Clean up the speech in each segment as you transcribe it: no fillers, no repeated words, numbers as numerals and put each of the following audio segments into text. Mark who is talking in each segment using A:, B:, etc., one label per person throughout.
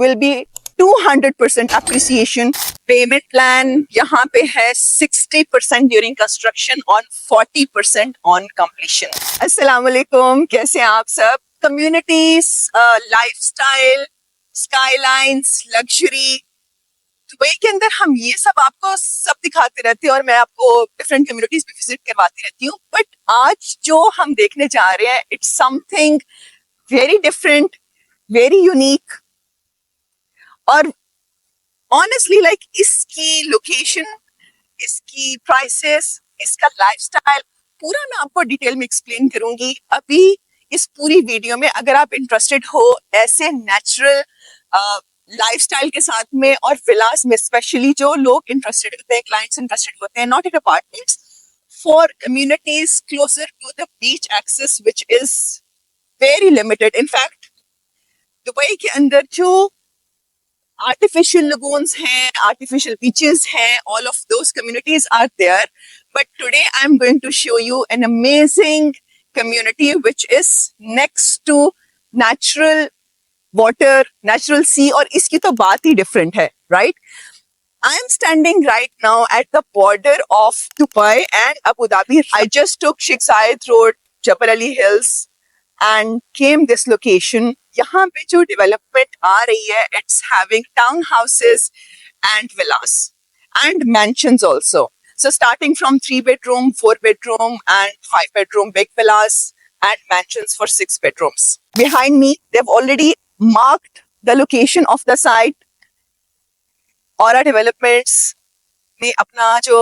A: will be 200% appreciation. Payment plan यहाँ पे है 60% during construction on 40% on completion. अस्सलाम वालेकुम, कैसे हैं आप सब? Communities, lifestyle, skylines, luxury, Dubai के अंदर हम ये सब आपको सब दिखाते रहते हैं और मैं आपको डिफरेंट कम्युनिटीज भी विजिट करवाती रहती हूँ. बट आज जो हम देखने जा रहे हैं, it's something very different, very unique. और ऑनेस्टली इसकी लोकेशन, इसकी प्राइसेस, इसका लाइफस्टाइल पूरा मैं आपको डिटेल में एक्सप्लेन करूंगी अभी इस पूरी वीडियो में. अगर आप इंटरेस्टेड हो ऐसे नेचुरल लाइफस्टाइल के साथ में और विलास में, स्पेशली जो लोग इंटरेस्टेड होते हैं, क्लाइंट्स इंटरेस्टेड होते हैं, not in apartments, for communities closer to the beach access which is very limited. In fact Dubai के अंदर जो artificial lagoons हैं, artificial beaches हैं, all of those communities are there. But today I'm going to show you an amazing community which is next to natural water, natural sea, और इसकी तो बात ही different है, right? I am standing right now at the border of Dubai and Abu Dhabi. I just took Sheikh Zayed Road, Jebel Ali Hills, and came this location. यहाँ पे जो development आ रही है, it's having townhouses and villas and mansions also. So starting from 3-bedroom, 4-bedroom and 5-bedroom big villas and mansions for 6 bedrooms. Behind me, they've already marked the location of the site. Aura Developments ने अपना जो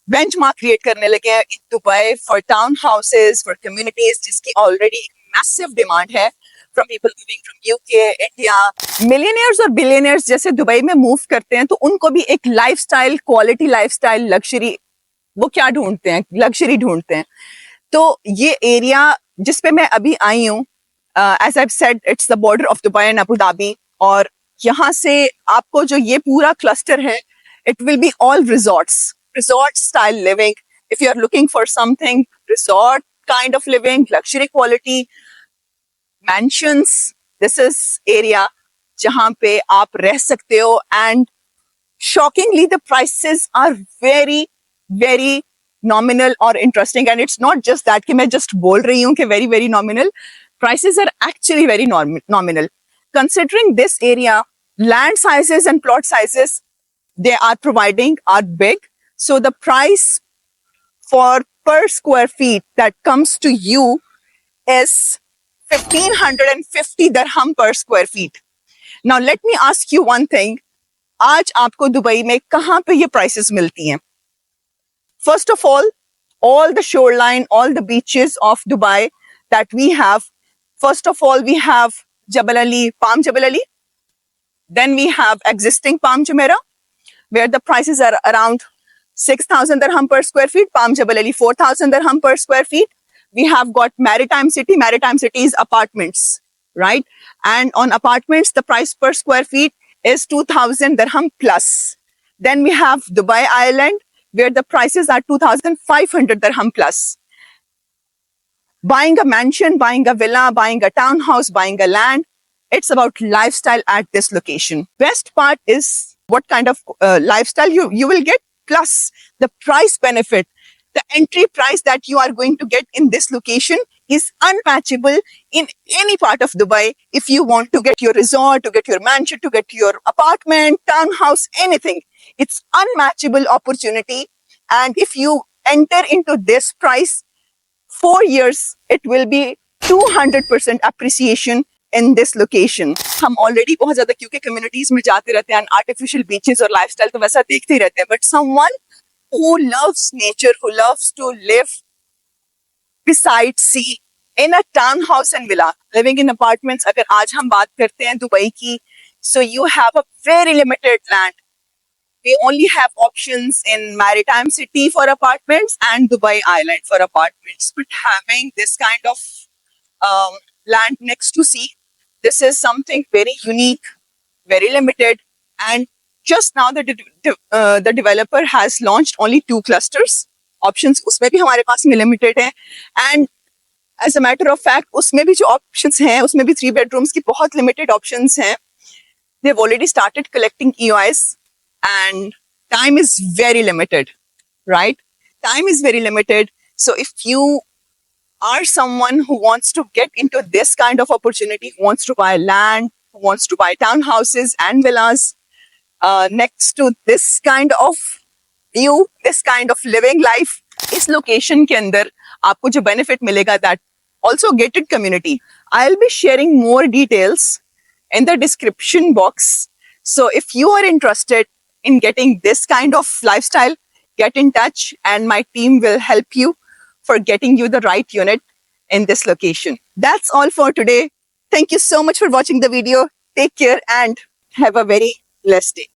A: benchmark create करने लगे हैं in Dubai for townhouses, for communities, जिसकी already massive demand है from people moving from UK, India. Millionaires और billionaires जैसे दुबई में मूव करते हैं तो उनको भी एक लाइफस्टाइल, क्वालिटी लाइफस्टाइल, लग्जरी, वो क्या ढूंढते हैं? लग्जरी ढूंढते हैं. तो ये एरिया जिस पे मैं अभी आई हूँ, as I said, it's the border of Dubai and Abu Dhabi. और यहाँ से आपको जो ये पूरा क्लस्टर है, it will be all resorts, resort style living. If you are looking for something resort kind of living, luxury quality, mansions, this is area जहाँ पे आप रह सकते हो. And shockingly the prices are very very nominal or interesting. And it's not just that कि मैं just बोल रही हूँ कि very very nominal. Prices are actually very nominal. Considering this area, land sizes and plot sizes they are providing are big. So the price for per square feet that comes to you is 1,550 dirham per square feet. Now let me ask you one thing. आज आपको Dubai में कहाँ पे ये prices मिलती हैं? First of all the shoreline, all the beaches of Dubai that we have. First of all, we have Jebel Ali, Palm Jebel Ali. Then we have existing Palm Jumeirah, where the prices are around 6,000 dirham per square feet. Palm Jebel Ali 4,000 dirham per square feet. We have got Maritime City. Maritime City is apartments, right? And on apartments, the price per square feet is 2,000 dirham plus. Then we have Dubai Island, where the prices are 2,500 dirham plus. Buying a mansion, buying a villa, buying a townhouse, buying a land, it's about lifestyle at this location. Best part is what kind of lifestyle you will get, plus the price benefit. The entry price that you are going to get in this location is unmatchable in any part of Dubai. If you want to get your resort, to get your mansion, to get your apartment, townhouse, anything, it's unmatchable opportunity. And if you enter into this price, 4 years, it will be 200% appreciation in this location. हम already बहुत ज़्यादा क्योंकि communities में जाते रहते हैं, artificial beaches और lifestyle तो वैसा देखते ही रहते हैं. But someone who loves nature, who loves to live beside sea, in a townhouse and villa, living in apartments. अगर आज हम बात करते हैं दुबई की, so you have a very limited land. We only have options in Maritime City for apartments and Dubai Island for apartments. But having this kind of land next to sea, this is something very unique, very limited. And just now the developer has launched only 2 clusters. Options उसमें भी हमारे पास में limited है. And as a matter of fact, उसमें भी जो options हैं, उसमें भी 3 bedrooms की बहुत limited options हैं. they've already started collecting EOIs, and time is very limited, right? Time is very limited. So if you are someone who wants to get into this kind of opportunity, who wants to buy land, who wants to buy townhouses and villas next to this kind of view, this kind of living life, इस location के अंदर आपको जो benefit मिलेगा, that also gated community. I'll be sharing more details in the description box. So if you are interested in getting this kind of lifestyle, get in touch and my team will help you for getting you the right unit in this location. That's all for today. Thank you so much for watching the video. Take care and have a very blessed day.